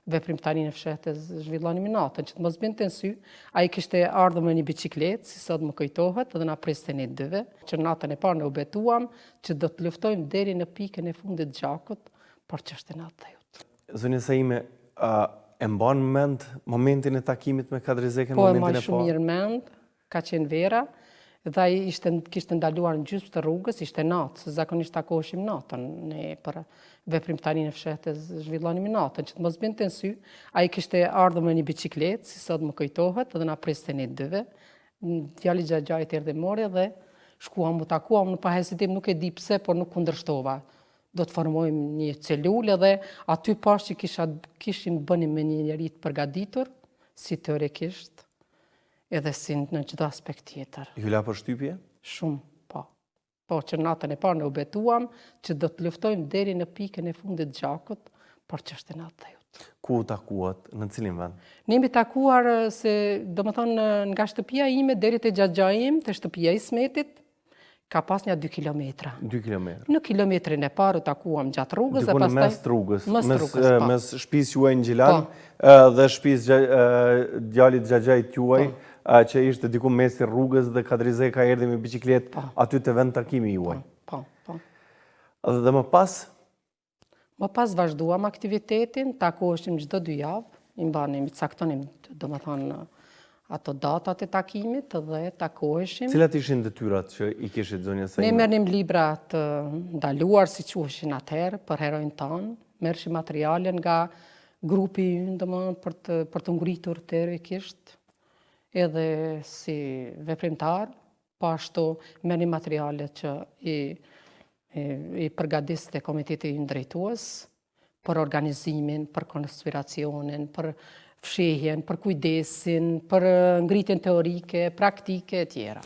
veprimtarinë e fshehtës zhvillonim natën, që të mos binte në sy, ai kishte ardhur me një biçikletë, si sot më kujtohet, dhe na priste ne dyve, që natën e parë ne u betuam që do të luftojmë deri në pikën e fundit të gjakut, por ç'është natë jote. Zonja Saime, e mban mend momentin e takimit me Kadrizekën, Po, momentin e e shumë mirë mend, ka qenë vera, dhe ai kishte ndaluar në gjysmë të rrugës, ishte natë, se zakonisht takoheshim natën, ne për veprimtarinë e fshehtës zhvillonim natën, që të mos binte në sy, ai kishte ardhur me një biçikletë, si sot më kujtohet, dhe na priste ne dyve. Djali Xhaxhait erdhi mori dhe shkuam u takuam në pa hezitim, nuk e di pse, por nuk kundërshtova. Do të formojmë një celulë dhe aty pash që kishim bënim me një njerëz të përgatitur, si teorikisht, edhe si në çdo aspekt tjetër. Ju la përshtypje? Shumë, po. Po, që natën e parë ne u betuam që do të luftojmë deri në pikën e fundit të gjakut, por ç'është natë jote. Ku u takuat? Në cilin vend? Ne jemi takuar nga shtëpia ime deri te Xhaxhai im, te shtëpia e Ismetit, ka pas një 2 kilometra. 2 kilometra. Në kilometrin e parë u takuam gjatë rrugës dhe pastaj mes rrugës. Mes shtëpisë juaj në Gjilan dhe shtëpisë djalit Xhaxhait juaj, që ishte diku mesi rrugës dhe Kadrizeka erdhi me biçikletë aty te vend takimi juaj. Po. Dhe më pas? Më pas vazhduam aktivitetin, takoheshim çdo 2 javë, i mbanim, i caktonim, domethënë ato datat e takimit dhe takoheshim. Cilat ishin detyrat që i kishit zonja Saime? Ne merrnim libra të ndaluar, si quheshin atëherë, për herojnë tanë, merrshim materiale nga grupi ynë, domethënë për të ngritur teorikisht, edhe si veprimtar, po ashtu merrnim materiale që i përgatiste komiteti ynë drejtues për organizimin, për konspiracionin, për fshehjen, për kujdesin, për ngritjen teorike, praktike e tjera.